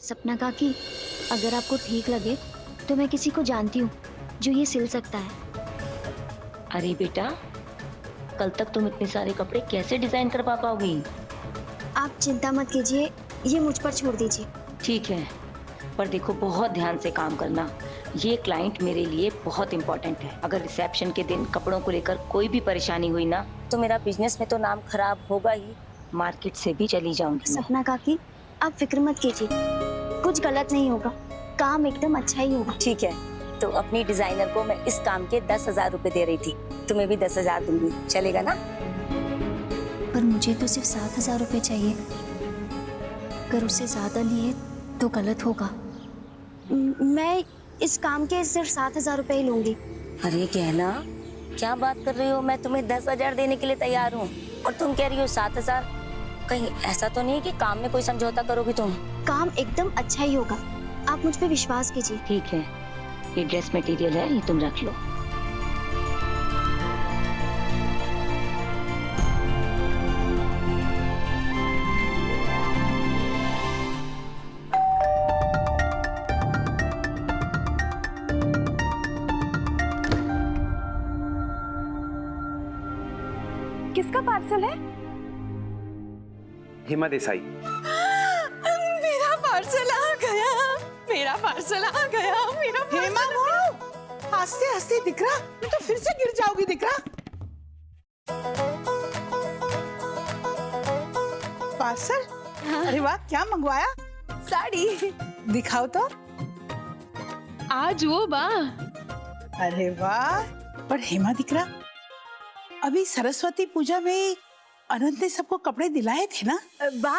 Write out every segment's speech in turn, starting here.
सपना काकी, अगर आपको ठीक लगे तो मैं किसी को जानती हूँ जो ये सिल सकता है। अरे बेटा, कल तक तुम इतने सारे कपड़े कैसे डिजाइन करवा पाओगी? आप चिंता मत कीजिए, ये मुझ पर छोड़ दीजिए। ठीक है, पर देखो बहुत ध्यान से काम करना। ये क्लाइंट मेरे लिए बहुत इम्पोर्टेंट है। अगर रिसेप्शन के दिन कपड़ों को लेकर कोई भी परेशानी हुई ना, तो मेरा बिजनेस में तो नाम खराब होगा ही, मार्केट से भी चली जाऊंगी मैं। सपना काकी, आप फिक्र मत कीजिए, कुछ गलत नहीं होगा, काम एकदम अच्छा ही होगा। ठीक है, तो अपनी डिजाइनर को मैं इस काम के 10,000 रुपए दे रही थी, तुम्हें भी 10,000 दूंगी, चलेगा ना? पर मुझे तो सिर्फ 7,000 रुपए चाहिए, अगर उससे ज्यादा लिए तो गलत होगा। मैं इस काम के सिर्फ 7,000 रुपए ही लूंगी। अरे कहना, क्या बात कर रही हो? मैं तुम्हें 10,000 देने के लिए तैयार हूँ और तुम कह रही हो 7,000? कहीं ऐसा तो नहीं कि काम में कोई समझौता करोगी तुम? काम एकदम अच्छा ही होगा, आप मुझ पे विश्वास कीजिए। ठीक है, ये ड्रेस मटेरियल है, ये तुम रख लो। किसका पार्सल है? हेमा देसाई। मेरा पार्सल आ गया, मेरा पार्सल आ गया, मेरा हेमा वो हंसते हंसते दिख रहा, तुम तो फिर से गिर जाओगी दिख रहा। पार्सल? अरे वाह, क्या मंगवाया? साड़ी। दिखाओ तो। आज वो बा। अरे वाह, पर हेमा दिख रहा, अभी सरस्वती पूजा में अनंत ने सबको कपड़े दिलाए थे ना? बा,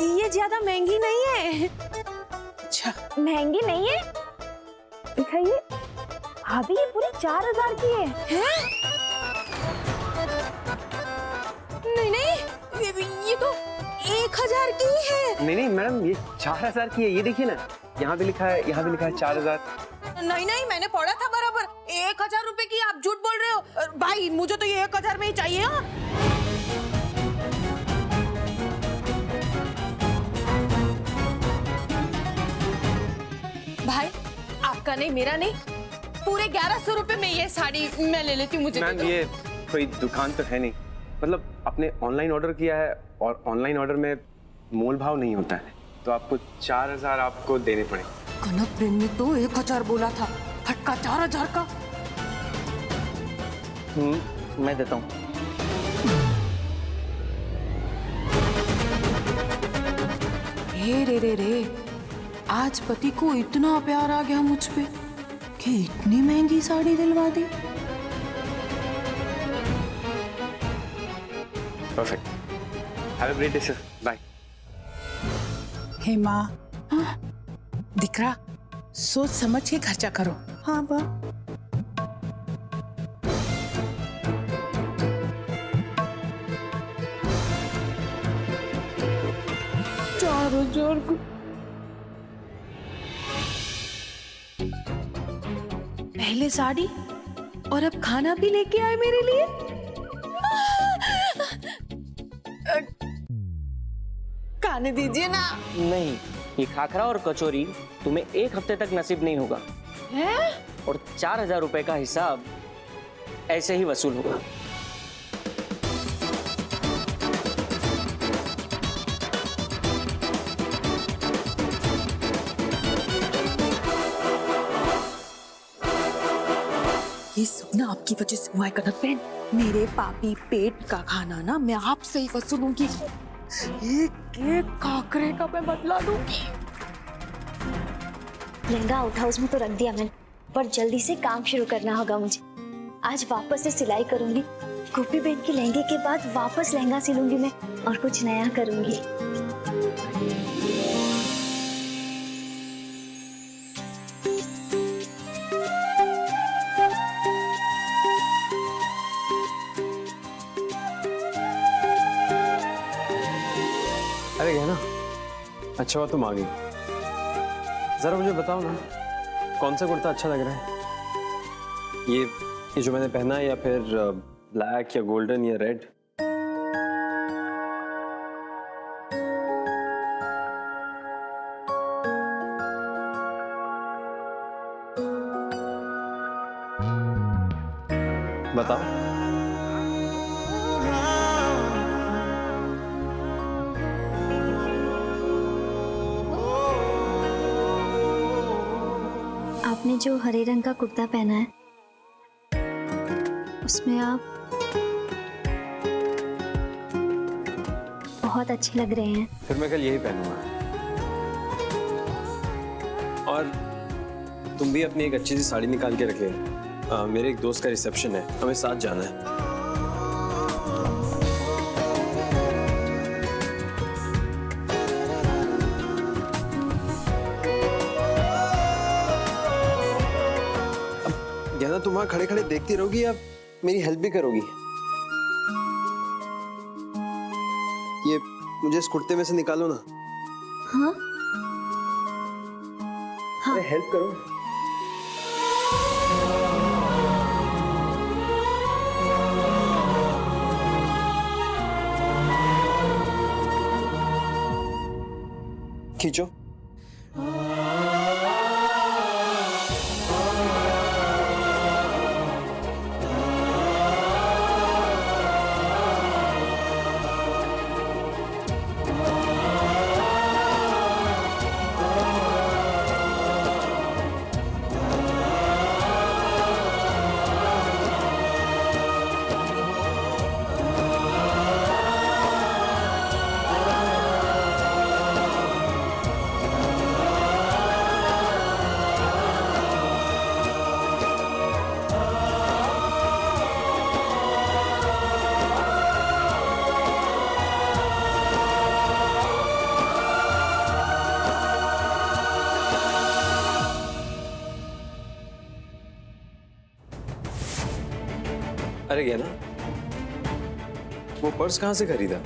ये ज्यादा महंगी नहीं है। अच्छा, महंगी नहीं है, दिखाइए। अभी ये पूरी 4,000 की है। नहीं नहीं, ये तो 1,000 की है। नहीं नहीं मैडम, ये 4,000 की है। ये देखिए ना, यहाँ भी लिखा है, यहाँ भी लिखा है 4,000। नहीं नहीं, मैंने पढ़ा था बराबर 1,000 रुपए की। आप झूठ बोल रहे हो भाई, मुझे तो ये 1,000 में ही चाहिए। हाँ? भाई, आपका नहीं, मेरा नहीं, पूरे 1,100 रुपए में ये साड़ी मैं ले लेती हूँ। मुझे मैम ये कोई दुकान तो है नहीं, मतलब आपने ऑनलाइन ऑर्डर किया है और ऑनलाइन ऑर्डर में मोल भाव नहीं होता है, तो आपको 4,000 आपको देने पड़े। कनक प्रेम ने तो 1,000 बोला था, फटका 4,000 का। मैं देता हूँ। रे, आज पति को इतना प्यार आ गया मुझ पे कि इतनी महंगी साड़ी दिलवा दी। Perfect, have a great day sir, bye. Hema, दिख रहा, सोच समझ के खर्चा करो। हाँ वाह। 4,000 को पहले साड़ी और अब खाना भी लेके आए मेरे लिए। खाने दीजिए ना। नहीं, ये खाखरा और कचौरी तुम्हें 1 हफ्ते तक नसीब नहीं होगा। है? और 4,000 रुपए का हिसाब ऐसे ही वसूल होगा। ये सब ना आपकी वजह से हुआ है कनक बहन। मेरे पापी पेट का खाना ना मैं आपसे ही वसूलूंगी। एक एक काकरे का मैं बदला लूंगी। लहंगा आउट हाउस में तो रख दिया मैंने, पर जल्दी से काम शुरू करना होगा मुझे। आज वापस से सिलाई करूंगी, गोपी बहन के लहंगे के बाद वापस लहंगा सिलूंगी मैं और कुछ नया करूंगी। अरे है ना, अच्छा हुआ तुम आ गई। जरा मुझे बताओ ना, कौन सा कुर्ता अच्छा लग रहा है? ये जो मैंने पहना है, या फिर ब्लैक या गोल्डन या रेड? बताओ। आपने जो हरे रंग का कुर्ता पहना है उसमें आप बहुत अच्छे लग रहे हैं। फिर मैं कल यही पहनूंगा। और तुम भी अपनी एक अच्छी सी साड़ी निकाल के रख लेना। मेरे एक दोस्त का रिसेप्शन है, हमें साथ जाना है। ज्ञाना, तुम वहां खड़े खड़े देखती रहोगी या मेरी हेल्प भी करोगी? ये मुझे इस कुर्ते में से निकालो ना। हाँ हाँ। अरे हेल्प करो। खींचो। अरे ज्ञाना, वो पर्स कहाँ से खरीदा?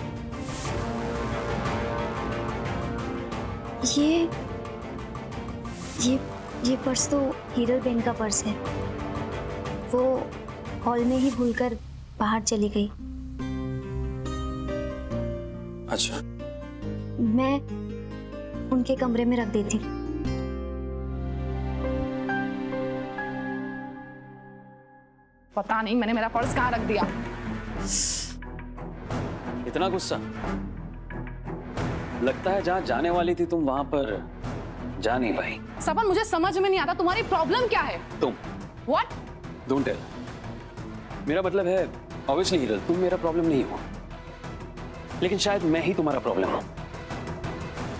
ये पर्स तो हीरल बेन का पर्स है। वो हॉल में ही भूलकर बाहर चली गई। अच्छा। मैं उनके कमरे में रख देती। पता नहीं मैंने मेरा पर्स कहाँ रख दिया। इतना गुस्सा? लगता है जहां जाने वाली थी तुम वहां पर जा नहीं पाई। सपन, मुझे समझ में नहीं आता तुम्हारी प्रॉब्लम क्या है। तुम व्हाट? Don't tell. मेरा मतलब है ऑब्वियसली हीरल, तुम मेरा प्रॉब्लम नहीं हो, लेकिन शायद मैं ही तुम्हारा प्रॉब्लम हूं।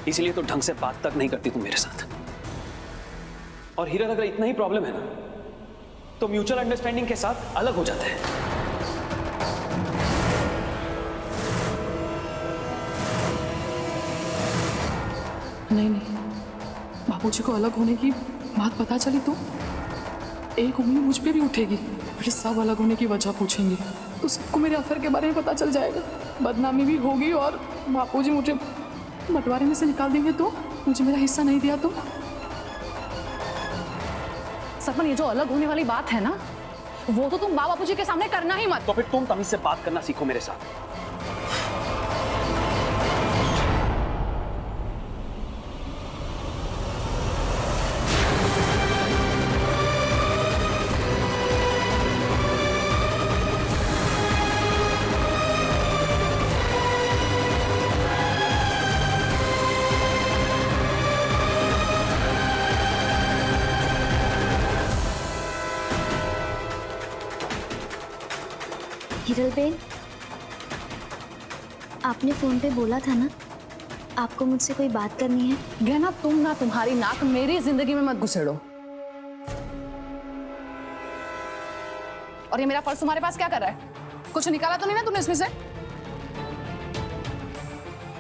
इसलिए तो ढंग से बात तक नहीं करती तुम मेरे साथ। और हीरल, अगर इतना ही प्रॉब्लम है ना तो म्यूचुअल अंडरस्टैंडिंग के साथ अलग हो जाते हैं। नहीं नहीं, बाबूजी को अलग होने की बात पता चली तो एक उंगली मुझ पे भी उठेगी। फिर सब अलग होने की वजह पूछेंगे तो सबको मेरे अफेयर के बारे में पता चल जाएगा। बदनामी भी होगी और बापूजी मुझे बंटवारे में से निकाल देंगे तो मुझे मेरा हिस्सा नहीं दिया तो। सपन, ये जो अलग होने वाली बात है ना, वो तो तुम बापूजी के सामने करना ही मत। तो फिर तुम तमीज से बात करना सीखो मेरे साथ। हिरल बेन, आपने फोन पे बोला था ना आपको मुझसे कोई बात करनी है। गहना, तुम ना तुम्हारी नाक मेरी जिंदगी में मत घुसेड़ो। और ये मेरा पर्स तुम्हारे पास क्या कर रहा है? कुछ निकाला तो नहीं ना तुमने इसमें से?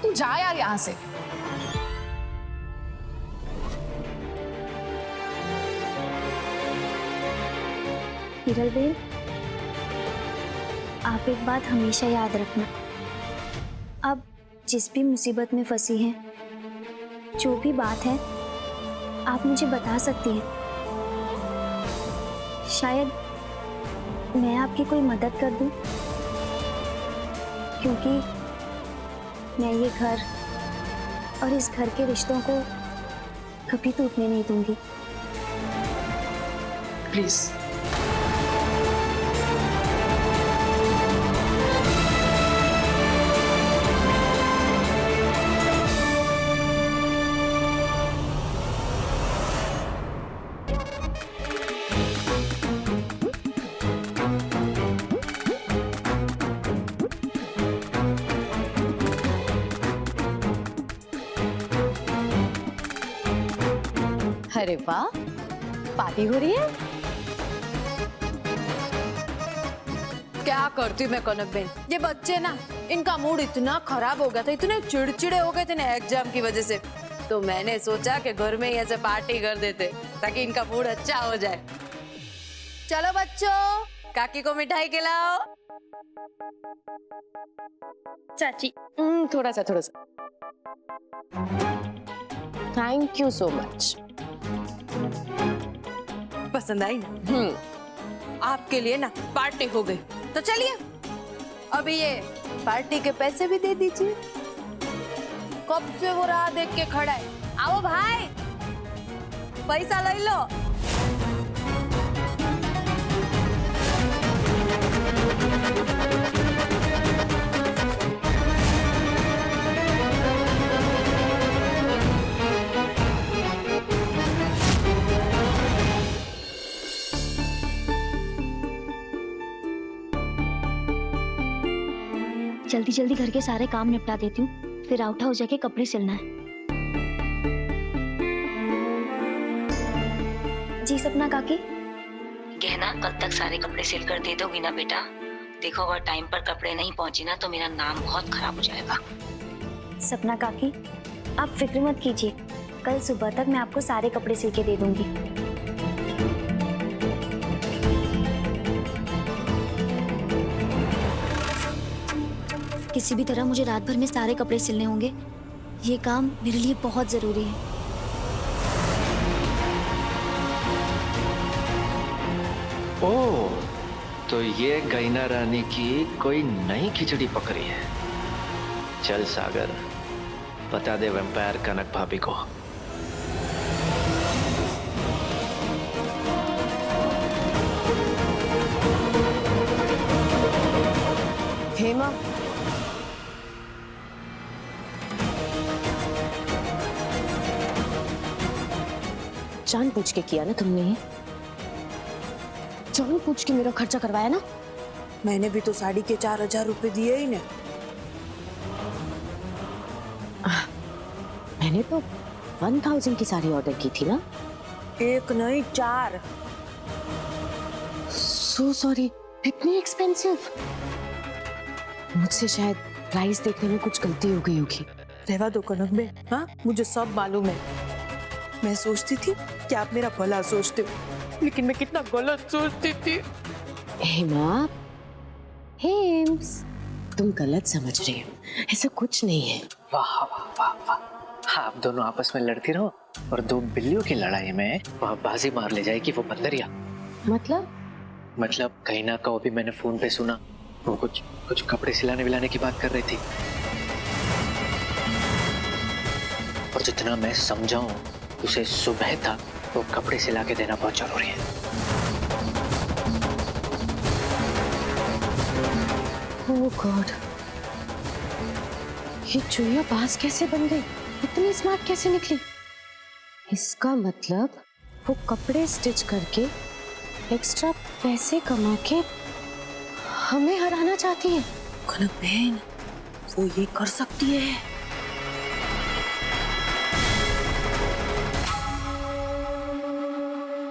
तू जा यार यहां से। हिरल बेन, आप एक बात हमेशा याद रखना, अब जिस भी मुसीबत में फंसी हैं, जो भी बात है आप मुझे बता सकती हैं। शायद मैं आपकी कोई मदद कर दूं, क्योंकि मैं ये घर और इस घर के रिश्तों को कभी टूटने नहीं दूंगी। प्लीज। अरे वाह, पार्टी हो रही है। क्या करती मैं कनक बहन, ये बच्चे ना, इनका मूड इतना खराब हो गया था, इतने चिड़चिड़े हो गए थे ना एग्जाम की वजह से, तो मैंने सोचा कि घर में ही ऐसे पार्टी कर देते ताकि इनका मूड अच्छा हो जाए। चलो बच्चों, काकी को मिठाई खिलाओ। चाची थोड़ा सा थैंक यू सो मच। पसंद आई ना? आपके लिए ना पार्टी हो गई, तो चलिए अभी ये पार्टी के पैसे भी दे दीजिए। कब से वो राह देख के खड़ा है, आओ भाई पैसा ले लो। जल्दी जल्दी घर के सारे काम निपटा देती हूँ, फिर आउट हाउस जाके कपड़े सिलना है। जी सपना काकी। गहना कल तक सारे कपड़े सिल कर दे दोगी ना बेटा? देखो अगर टाइम पर कपड़े नहीं पहुंचे ना तो मेरा नाम बहुत खराब हो जाएगा। सपना काकी, आप फिक्र मत कीजिए, कल सुबह तक मैं आपको सारे कपड़े सिल के दे दूंगी। किसी भी तरह मुझे रात भर में सारे कपड़े सिलने होंगे, ये काम मेरे लिए बहुत जरूरी है। ओह, तो ये गैना रानी की कोई नई खिचड़ी पकड़ी है। चल सागर, बता दे वैम्पायर कनक भाभी को। हेमा, जानबूझ के किया ना तुमने ये? जानबूझ के मेरा खर्चा करवाया ना? मैंने भी तो साड़ी के 4000 रुपए दिए ही ने। मैंने तो 1000 की साड़ी ऑर्डर की थी ना, एक नहीं 4। सो सॉरी, इतनी एक्सपेंसिव। मुझसे शायद प्राइस देखने में कुछ गलती हो गई होगी। रहवा दो कनक में, हाँ मुझे सब मालूम है। मैं सोचती थी कि आप मेरा भला सोचते हो, लेकिन मैं कितना गलत सोचती थी। हेमा, हेम्स, तुम गलत समझ रही हो, ऐसा कुछ नहीं है। वाह वाह वाह वाह, आप दोनों आपस में लड़ती रहो और 2 बिल्लियों की लड़ाई में वह बाजी मार ले जाएगी वो बंदरिया। मतलब गैना का अभी मैंने फोन पे सुना, वो कुछ कपड़े सिलाने विलाने की बात कर रही थी, और जितना मैं समझाऊं उसे सुबह तक वो कपड़े सिला के देना बहुत जरूरी है। ओह गॉड, ये चुईया बाज कैसे बन गई, इतनी स्मार्ट कैसे निकली? इसका मतलब वो कपड़े स्टिच करके एक्स्ट्रा पैसे कमा के हमें हराना चाहती है। कनक बहन, वो ये कर सकती है।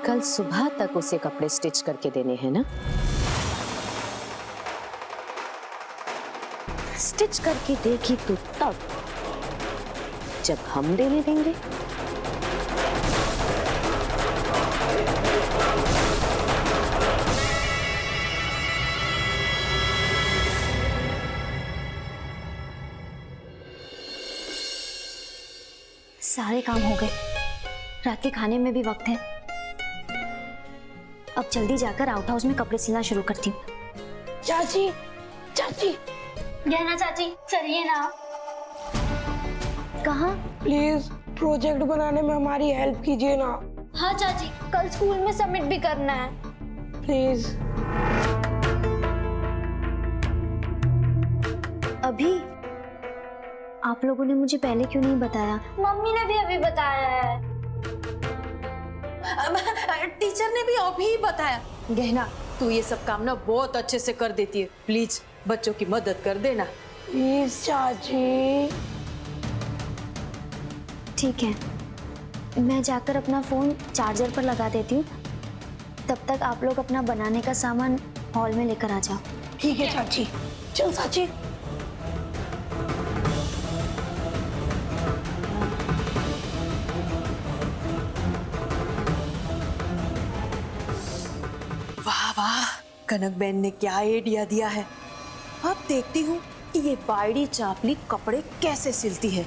कल सुबह तक उसे कपड़े स्टिच करके देने हैं ना? स्टिच करके देगी तो तब जब हम देने देंगे। सारे काम हो गए, रात के खाने में भी वक्त है। अब जल्दी जाकर आउट हाउस में कपड़े सिलना शुरू करती हूँ। चाची, चाची, गहना चाची, चलिए ना। कहाँ? प्लीज प्रोजेक्ट बनाने में हमारी हेल्प कीजिए ना। हाँ चाची, कल स्कूल में सबमिट भी करना है। प्लीज। अभी आप लोगों ने मुझे पहले क्यों नहीं बताया? मम्मी ने भी अभी बताया है। टीचर ने भी अभी ही बताया। गहना, तू ये सब काम ना बहुत अच्छे से कर देती है, प्लीज बच्चों की मदद कर देना। प्लीज चाची। ठीक है, मैं जाकर अपना फ़ोन चार्जर पर लगा देती हूँ, तब तक आप लोग अपना बनाने का सामान हॉल में लेकर आ जाओ। ठीक है चाची, चल चाची। वाह वाह, कनक बहन ने क्या आइडिया दिया है। अब देखती हूँ कि ये वाइडी चापली कपड़े कैसे सिलती है।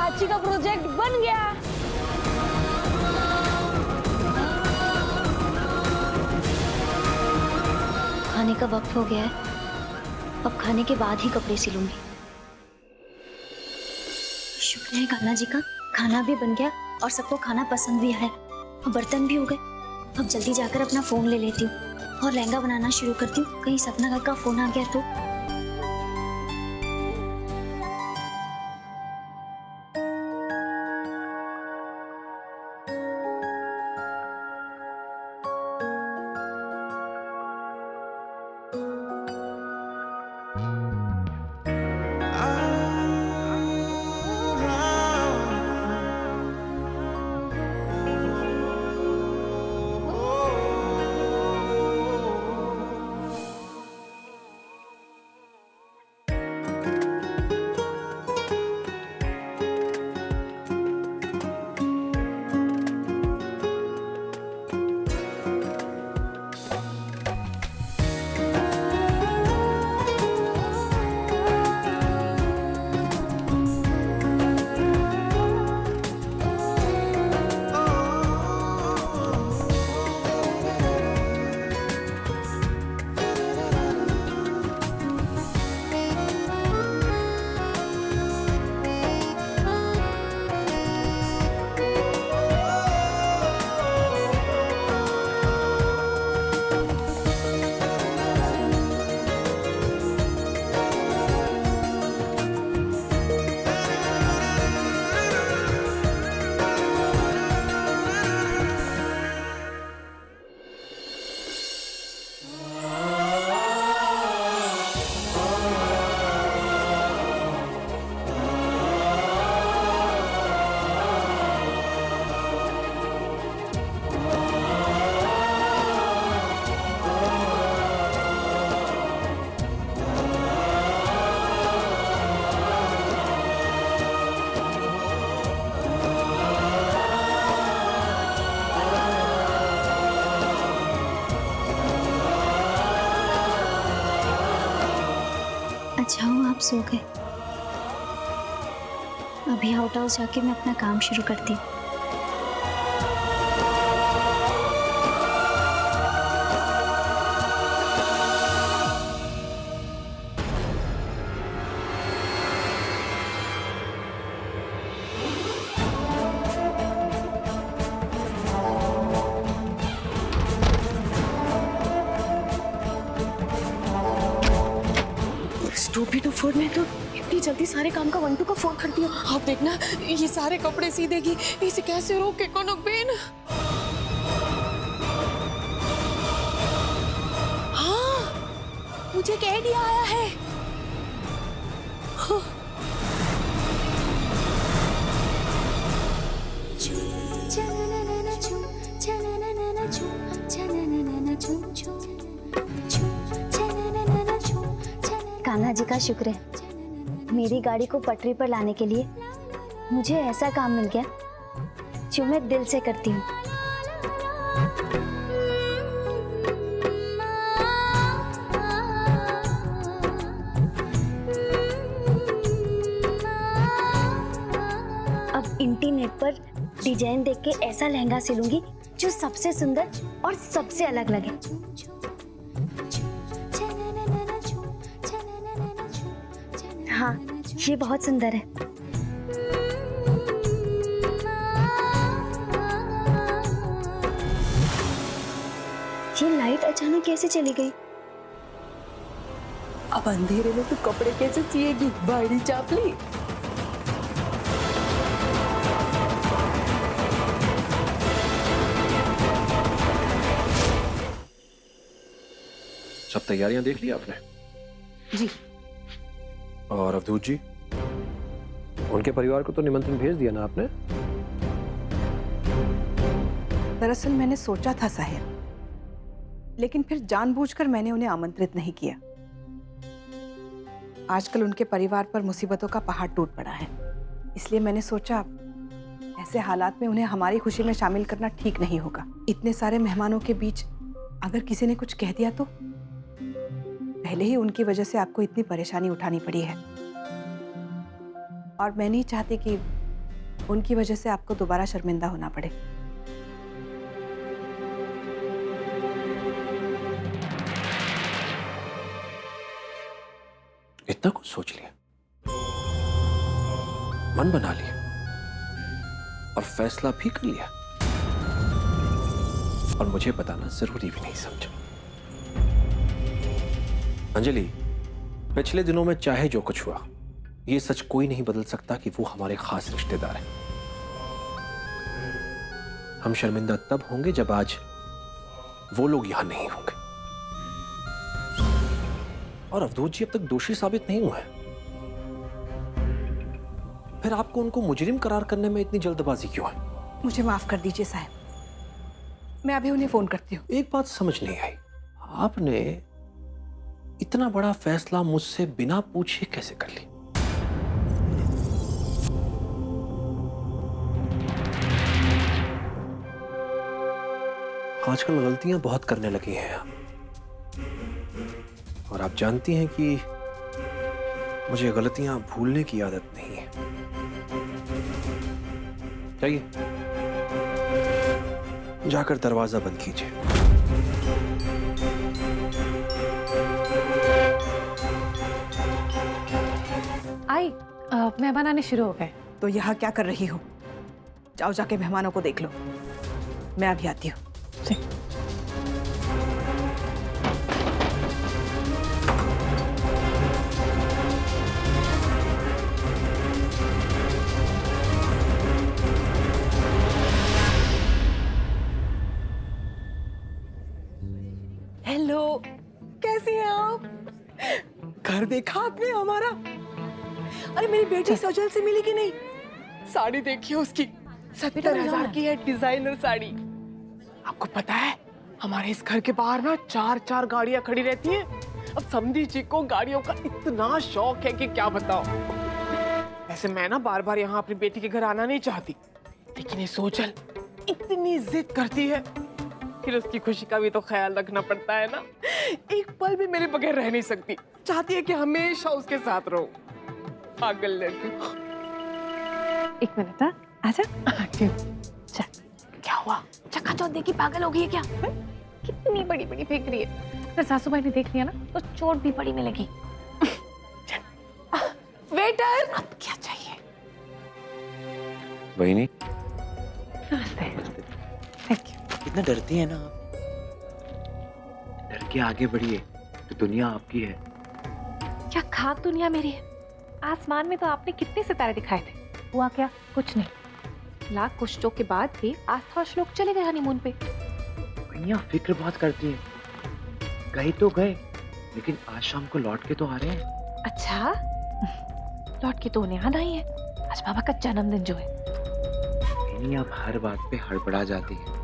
चाची का प्रोजेक्ट बन गया। खाने का वक्त हो गया है, अब खाने के बाद ही कपड़े सिलूंगी। शुक्र है कान्हा जी का, खाना भी बन गया और सबको खाना पसंद भी आया, अब बर्तन भी हो गए। अब जल्दी जाकर अपना फोन ले लेती हूँ और लहंगा बनाना शुरू करती हूँ, कहीं सपना का फोन आ गया तो। अच्छा हुआ आप सो गए, अभी आउट हाउस जाके मैं अपना काम शुरू करती हूँ। टोपी तो फोड़ में तो इतनी जल्दी सारे काम का 1 2 का फोन कर दिया। आप देखना ये सारे कपड़े सी देगी, इसे कैसे रोके कनक बेन। हाँ, मुझे एक आइडिया आया है। हाँ। जी का शुक्र है, मेरी गाड़ी को पटरी पर लाने के लिए मुझे ऐसा काम मिल गया जो मैं दिल से करती हूँ। अब इंटरनेट पर डिजाइन देख के ऐसा लहंगा सिलूंगी जो सबसे सुंदर और सबसे अलग लगे। हाँ, ये बहुत सुंदर है। ये लाइट अचानक कैसे चली गई? अब अंधेरे में तो कपड़े कैसे सिएगी बड़ी चापली? सब तैयारियां देख ली आपने? जी। और अवधूत जी, उनके परिवार को तो निमंत्रण भेज दिया ना आपने? दरअसल मैंने सोचा था साहिब, लेकिन फिर जानबूझकर मैंने उन्हें आमंत्रित नहीं किया। आजकल उनके परिवार पर मुसीबतों का पहाड़ टूट पड़ा है, इसलिए मैंने सोचा ऐसे हालात में उन्हें हमारी खुशी में शामिल करना ठीक नहीं होगा। इतने सारे मेहमानों के बीच अगर किसी ने कुछ कह दिया तो? पहले ही उनकी वजह से आपको इतनी परेशानी उठानी पड़ी है, और मैं नहीं चाहती कि उनकी वजह से आपको दोबारा शर्मिंदा होना पड़े। इतना कुछ सोच लिया, मन बना लिया और फैसला भी कर लिया, और मुझे बताना जरूरी भी नहीं समझा। अंजलि, पिछले दिनों में चाहे जो कुछ हुआ, ये सच कोई नहीं बदल सकता कि वो हमारे खास रिश्तेदार हैं। हम शर्मिंदा तब होंगे जब आज वो लोग यहां नहीं होंगे। और अवधूत जी अब तक दोषी साबित नहीं हुए हैं, फिर आपको उनको मुजरिम करार करने में इतनी जल्दबाजी क्यों है? मुझे माफ कर दीजिए साहब, मैं अभी उन्हें फोन करती हूँ। एक बात समझ नहीं आई, आपने इतना बड़ा फैसला मुझसे बिना पूछे कैसे कर ली? आजकल गलतियां बहुत करने लगी हैं आप, और आप जानती हैं कि मुझे गलतियां भूलने की आदत नहीं है। जाइए, जाकर दरवाजा बंद कीजिए। आई, मेहमान आने शुरू हो गए। तो यहाँ क्या कर रही हो? जाओ जाके मेहमानों को देख लो, मैं अभी आती हूँ। हेलो, कैसी हैं आप? घर देखा आपने हमारा? अरे मेरी बेटी सजल से मिली कि नहीं? साड़ी देखिए उसकी, 70,000 की है, डिजाइनर साड़ी। आपको पता है हमारे इस घर के बाहर ना 4-4 गाड़ियां खड़ी रहती हैं। अब समधी जी को गाड़ियों का इतना शौक है कि क्या बताओ। वैसे मैं ना बार बार यहाँ अपनी बेटी के घर आना नहीं चाहती, लेकिन ये सोचल इतनी जिद करती है, फिर उसकी खुशी का भी तो ख्याल रखना पड़ता है ना। एक पल भी मेरे बगैर रह नहीं सकती, चाहती है कि हमेशा उसके साथ रहो। पागल लड़की। एक मिनट, आजा। क्या हुआ? चकाचौंध देखी पागल हो गई है क्या? कितनी बड़ी बड़ी फेंक रही है। अगर सासू माँ ने देख लिया ना तो चोट भी बड़ी मिलेगी। वेटर, अब क्या चाहिए? बहिनी, नमस्ते। Thank you. कितना डरती है ना आप। डर के आगे बढ़िए तो दुनिया आपकी है। क्या खाक दुनिया मेरी है? आसमान में तो आपने कितने सितारे दिखाए थे, हुआ क्या? कुछ नहीं। लाख कोशिशों के बाद भी आस्थाश लोग चले गए हनीमून पे। भैया फिक्र बहुत करती है। गए तो गए, लेकिन आज शाम को लौट के तो आ रहे हैं। अच्छा, लौट के तो उन्हें आना ही है। आज बाबा का जन्मदिन जो है। नहीं, आप हर बात पे हड़बड़ा जाती है।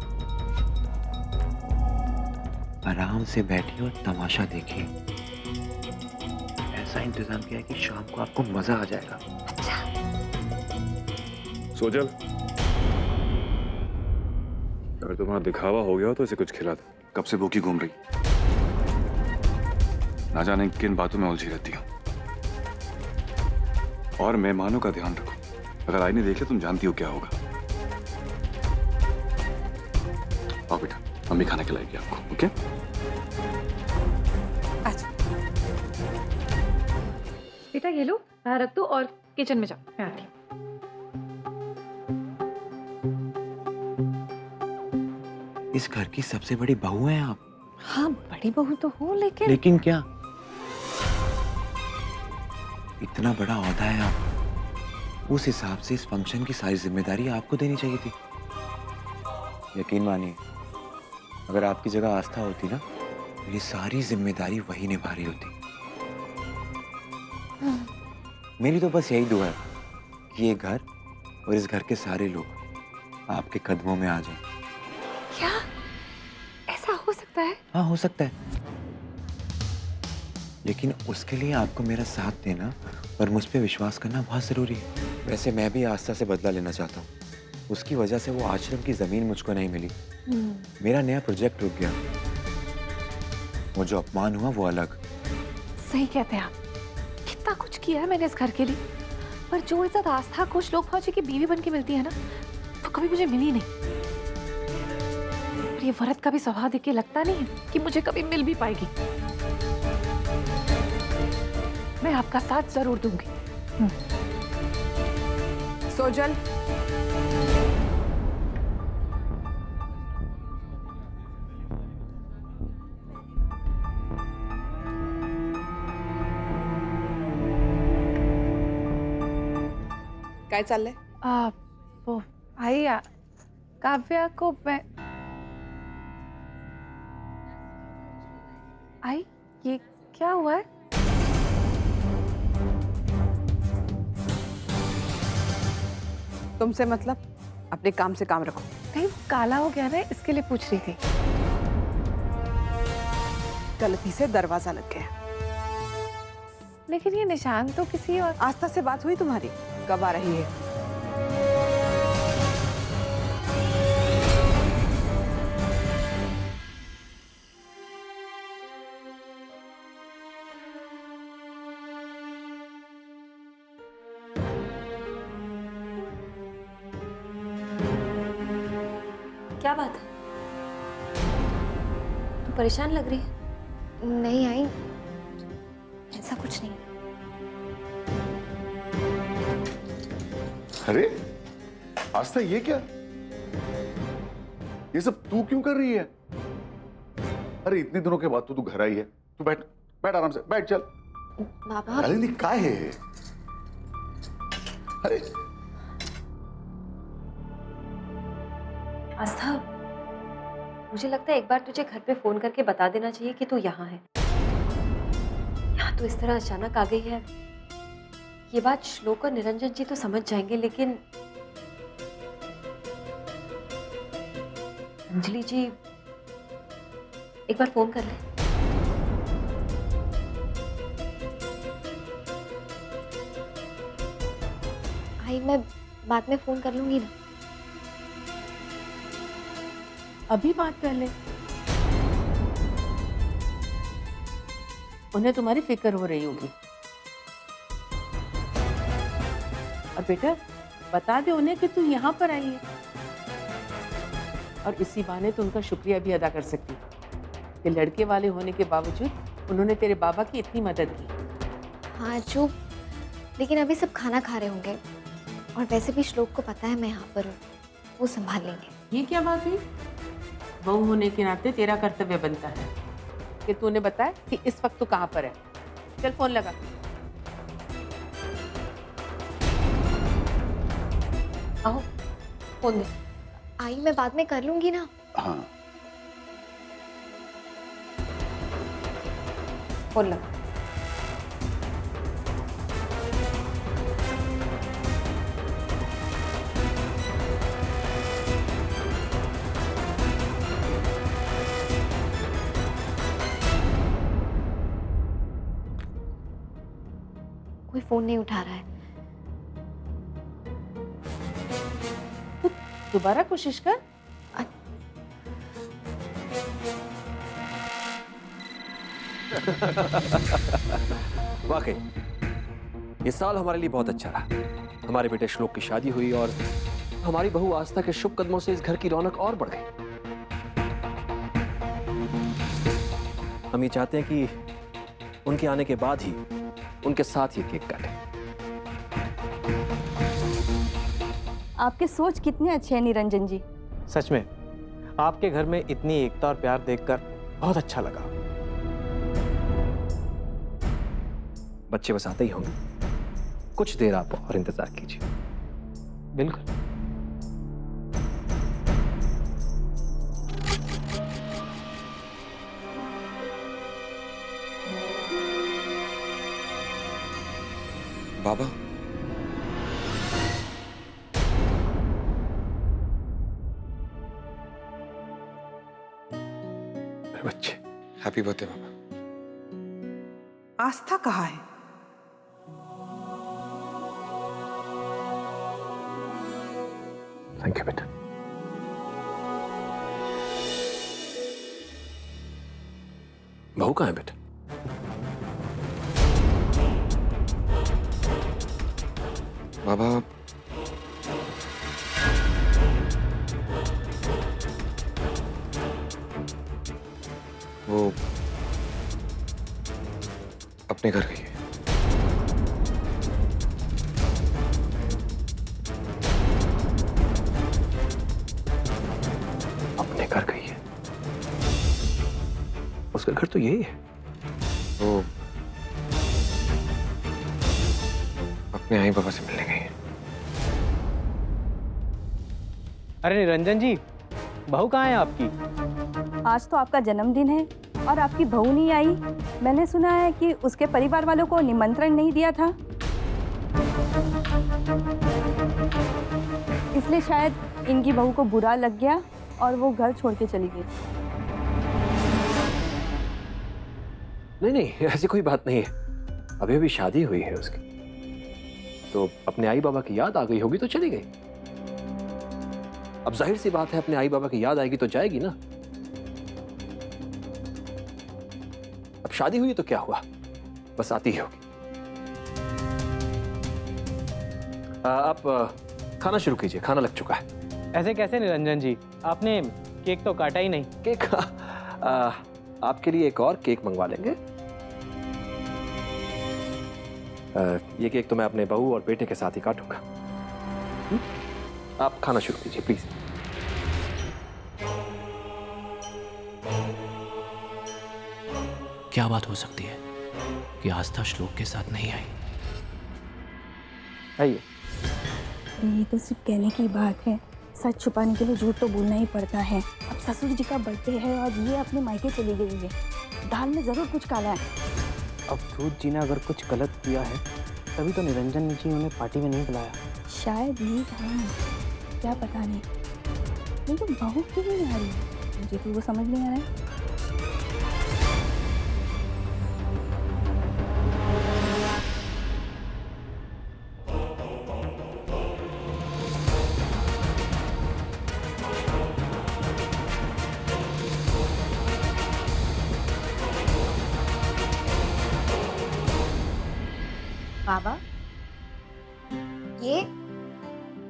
आराम से बैठिए और तमाशा देखिए। ऐसा इंतजाम किया है कि शाम को आपको मजा आ जाएगा। सोजल, अगर तुम्हारा दिखावा हो गया हो तो इसे कुछ खिला दो। कब से भूखी घूम रही, ना जाने किन बातों में उलझी रहती हो। और मेहमानों का ध्यान रखो, अगर आईने देख ले तुम जानती हो क्या होगा। आओ बेटा, मम्मी खाना खिलाएगी आपको। ओके? बेटा ये लो, बाहर रख दो और किचन में जाओ, मैं आती हूँ। इस घर की सबसे बड़ी बहू हैं आप। हाँ बड़ी बहू तो हूँ, लेकिन लेकिन क्या? इतना बड़ा ओहदा है आप, उस हिसाब से इस फंक्शन की सारी जिम्मेदारी आपको देनी चाहिए थी। यकीन मानिए, अगर आपकी जगह आस्था होती ना तो ये सारी जिम्मेदारी वही निभा रही होती। मेरी तो बस यही दुआ है कि ये घर और इस घर के सारे लोग आपके कदमों में आ जाएं। क्या ऐसा हो सकता है? हाँ हो सकता है, लेकिन उसके लिए आपको मेरा साथ देना और मुझ पे विश्वास करना बहुत जरूरी है। वैसे मैं भी आस्था से बदला लेना चाहता हूँ, उसकी वजह से वो आश्रम की जमीन मुझको नहीं मिली, मेरा नया प्रोजेक्ट रुक गया। वो जो अपमान हुआ वो अलग। सही कहते हैं आप, कितना कुछ किया है मैंने इस घर के लिए, पर जो इज्जत आस्था कुछ लोग फौजी की बीवी बन के मिलती है ना, वो कभी मुझे मिली नहीं। और ये वरद का भी स्वभाव देख के लगता नहीं है कि मुझे कभी मिल भी पाएगी। मैं आपका साथ जरूर दूंगी। सोजल, काय चाललंय? वो आई काव्या को मैं आई, ये क्या हुआ है? तुमसे मतलब? अपने काम से काम रखो। नहीं, काला हो गया ना, इसके लिए पूछ रही थी। गलती से दरवाजा लग गया। लेकिन ये निशान तो किसी और। आस्था से बात हुई तुम्हारी? कब आ रही है? क्या बात है? तुम परेशान लग रही है। नहीं आई, ऐसा कुछ नहीं। अरे आस्था, ये क्या? ये सब तू क्यों कर रही है? अरे इतने दिनों के बाद तो तू घर आई है। तू बैठ, बैठ आराम से, बैठ चल। बाबा अरे नहीं, काय है? अरे आस्था, मुझे लगता है एक बार तुझे घर पे फोन करके बता देना चाहिए कि तू यहाँ है। यहाँ तो इस तरह अचानक आ गई है। ये बात श्लोक और निरंजन जी तो समझ जाएंगे, लेकिन अंजलि जी, एक बार फोन कर ले। आई, मैं बाद में फोन कर लूंगी ना। अभी बात कर ले। उन्हें तुम्हारी फिक्र हो रही होगी। और बेटा बता दे उन्हें कि तू यहाँ पर आई है, और इसी बहाने तो उनका शुक्रिया भी अदा कर सकती कि लड़के वाले होने के बावजूद उन्होंने तेरे बाबा की इतनी मदद की। हाँ चुप, लेकिन अभी सब खाना खा रहे होंगे, और वैसे भी श्लोक को पता है मैं यहाँ पर हूँ, वो संभाल लेंगे। ये क्या बात हुई? बहू होने के नाते तेरा कर्तव्य बनता है कि तूने बताया कि इस वक्त तू कहाँ पर है। चल फोन लगा। आओ फोन दे। आई, मैं बाद में कर लूंगी ना। हाँ फोन लगा। फोन नहीं उठा रहा है। दोबारा कोशिश कर। वाकई ये साल हमारे लिए बहुत अच्छा रहा। हमारे बेटे श्लोक की शादी हुई और हमारी बहू आस्था के शुभ कदमों से इस घर की रौनक और बढ़ गई। हम ये चाहते हैं कि उनके आने के बाद ही उनके साथ ये केक काटें। आपकी सोच कितनी अच्छी है निरंजन जी। सच में आपके घर में इतनी एकता और प्यार देखकर बहुत अच्छा लगा। बच्चे बस आते ही होंगे, कुछ देर आप और इंतजार कीजिए। बिल्कुल। बाबा, बच्चे, हैप्पी बर्थडे बाबा। आस्था कहाँ है? थैंक यू बेटा। बहू कहाँ है बेटा? बाबा, वो अपने घर गई है। अपने घर गई है? उसका घर तो यही है। वो अपने आई बाबा से मिलने गई है। अरे निरंजन जी, बहू कहाँ है आपकी? आज तो आपका जन्मदिन है और आपकी बहू नहीं आई। मैंने सुना है कि उसके परिवार वालों को निमंत्रण नहीं दिया था, इसलिए शायद इनकी बहू को बुरा लग गया और वो घर छोड़ के चली गई। नहीं नहीं, ऐसी कोई बात नहीं है। अभी अभी शादी हुई है उसकी, तो अपने आई बाबा की याद आ गई होगी तो चली गई। अब जाहिर सी बात है, अपने आई बाबा की याद आएगी तो जाएगी ना। अब शादी हुई तो क्या हुआ, बस आती ही होगी। आप खाना शुरू कीजिए, खाना लग चुका है। ऐसे कैसे निरंजन जी, आपने केक तो काटा ही नहीं। केक आपके लिए एक और केक मंगवा लेंगे। ये केक तो मैं अपने बहू और बेटे के साथ ही काटूंगा। आप खाना शुरू कीजिए प्लीज। क्या बात हो सकती है कि आस्था श्लोक के साथ नहीं आई? आइए। ये तो सिर्फ कहने की बात है, सच छुपाने के लिए झूठ तो बोलना ही पड़ता है। अब ससुर जी का बर्थडे है और ये अपने मायके चली गई है, दाल में जरूर कुछ काला है। अब धूत जी ने अगर कुछ गलत किया है तभी तो निरंजन जी उन्हें पार्टी में नहीं बुलाया। शायद ये कारण, क्या पता नहीं। लेकिन बहू क्यों नहीं आ रही है, मुझे तो वो समझ नहीं आ रहा है। बाबा, ये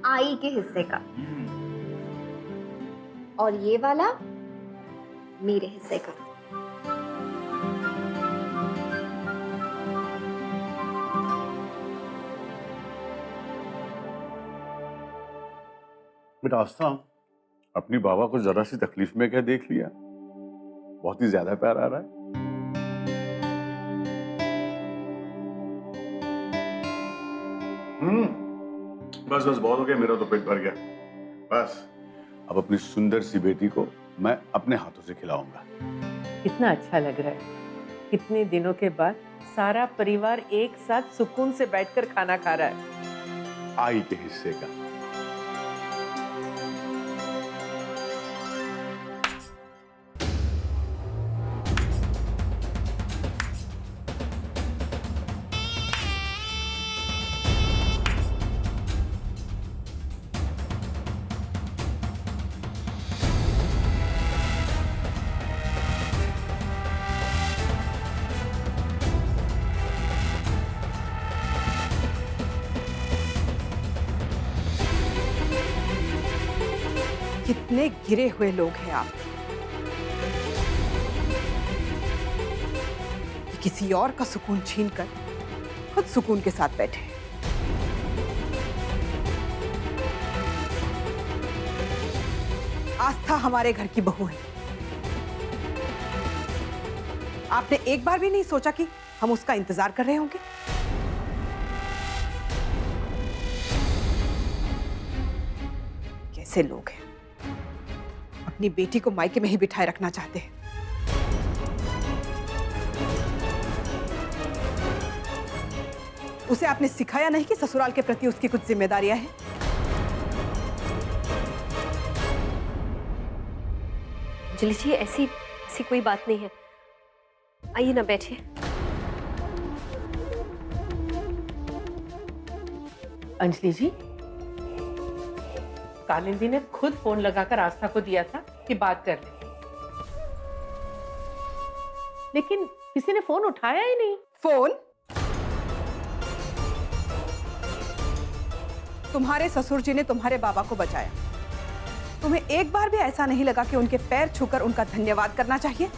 आई के हिस्से का और ये वाला मेरे हिस्से का। बेटा आस्था, अपनी बाबा को जरा सी तकलीफ में क्या देख लिया? बहुत ही ज्यादा प्यार आ रहा है। बस बस बहुत हो गया, मेरा तो पेट भर गया। बस अब अपनी सुंदर सी बेटी को मैं अपने हाथों से खिलाऊंगा। कितना अच्छा लग रहा है, कितने दिनों के बाद सारा परिवार एक साथ सुकून से बैठकर खाना खा रहा है। आई के हिस्से का। कितने गिरे हुए लोग हैं आप, कि किसी और का सुकून छीनकर खुद सुकून के साथ बैठे हैं। आस्था हमारे घर की बहू है। आपने एक बार भी नहीं सोचा कि हम उसका इंतजार कर रहे होंगे? कैसे लोग हैं, अपनी बेटी को मायके में ही बिठाए रखना चाहते हैं। उसे आपने सिखाया नहीं कि ससुराल के प्रति उसकी कुछ जिम्मेदारियां हैं? अंजलि जी, ऐसी कोई बात नहीं है। आइए ना, बैठिए। अंजलि जी, कालिंदी ने खुद फोन लगाकर आस्था को दिया था कि बात कर ले, लेकिन किसी ने फोन उठाया ही नहीं। फोन? तुम्हारे ससुर जी ने तुम्हारे बाबा को बचाया। तुम्हें एक बार भी ऐसा नहीं लगा कि उनके पैर छूकर उनका धन्यवाद करना चाहिए?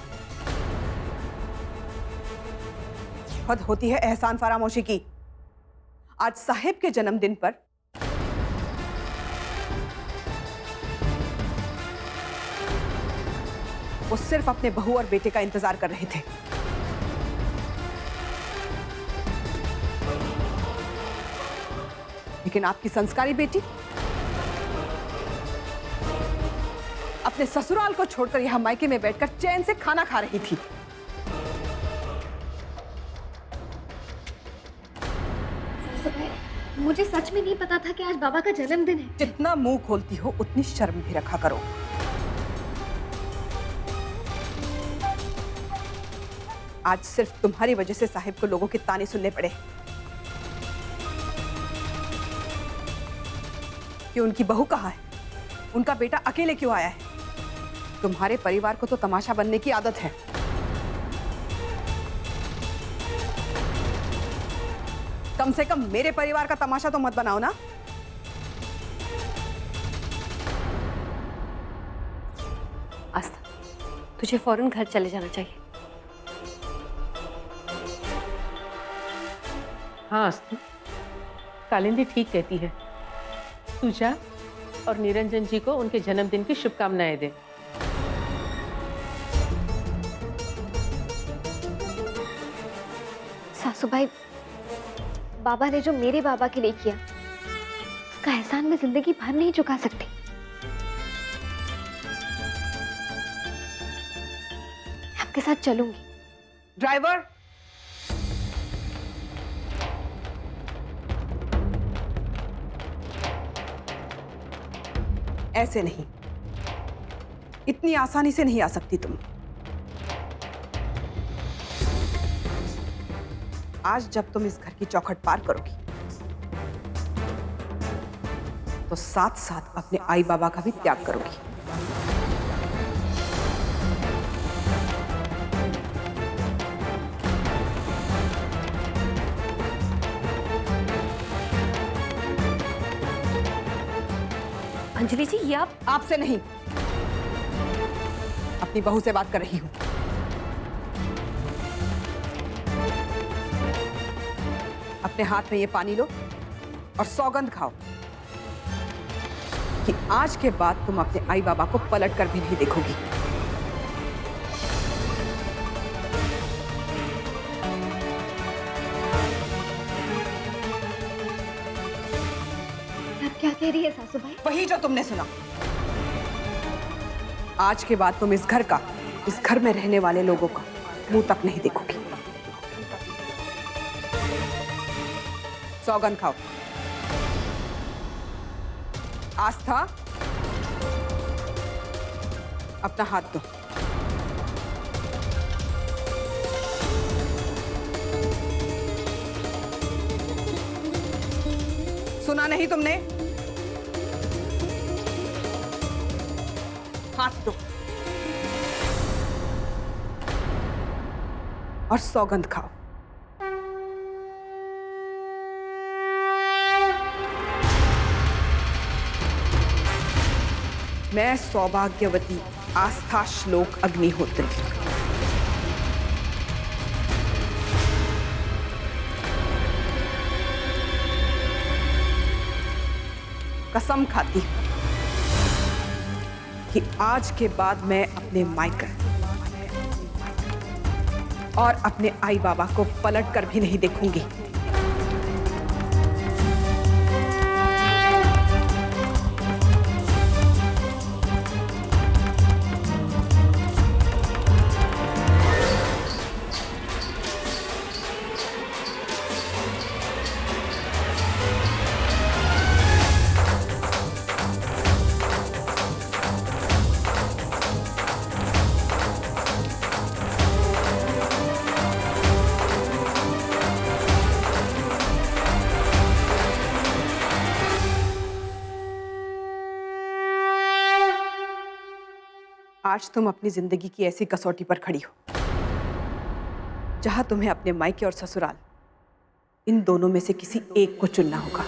हद होती है एहसान फरामोशी की। आज साहिब के जन्मदिन पर वो सिर्फ अपने बहू और बेटे का इंतजार कर रहे थे। लेकिन आपकी संस्कारी बेटी अपने ससुराल को छोड़कर यहां मायके में बैठकर चैन से खाना खा रही थी। मुझे सच में नहीं पता था कि आज बाबा का जन्मदिन है। जितना मुंह खोलती हो उतनी शर्म भी रखा करो। आज सिर्फ तुम्हारी वजह से साहिब को लोगों के ताने सुनने पड़े कि उनकी बहू कहाँ है, उनका बेटा अकेले क्यों आया है। तुम्हारे परिवार को तो तमाशा बनने की आदत है। कम से कम मेरे परिवार का तमाशा तो मत बनाओ ना। आस्था, तुझे फौरन घर चले जाना चाहिए। हाँ आस्था, कालिंदी ठीक कहती है। तू जा और निरंजन जी को उनके जन्मदिन की शुभकामनाएं दे। सासूबाई, बाबा ने जो मेरे बाबा के लिए किया, उसका एहसान मैं जिंदगी भर नहीं चुका सकती। आपके साथ चलूंगी। ड्राइवर, ऐसे नहीं, इतनी आसानी से नहीं आ सकती तुम। आज जब तुम इस घर की चौखट पार करोगी तो साथ साथ अपने आई बाबा का भी त्याग करोगी। अंजलि जी, ये आप? आपसे नहीं, अपनी बहू से बात कर रही हूं। अपने हाथ में ये पानी लो और सौगंध खाओ कि आज के बाद तुम अपने आई बाबा को पलट कर भी नहीं देखोगी। आप क्या कह रही है सासूबाई? वही जो तुमने सुना। आज के बाद तुम इस घर का, इस घर में रहने वाले लोगों का मुंह तक नहीं देखोगी। सौगंध खाओ। आस्था, अपना हाथ दो। सुना नहीं तुमने? हाथ दो और सौगंध खाओ। मैं सौभाग्यवती आस्था श्लोक अग्निहोत्री कसम खाती हूं कि आज के बाद मैं अपने मायके और अपने आई बाबा को पलट कर भी नहीं देखूंगी। आज तुम अपनी जिंदगी की ऐसी कसौटी पर खड़ी हो जहां तुम्हें अपने मायके और ससुराल इन दोनों में से किसी एक को चुनना होगा।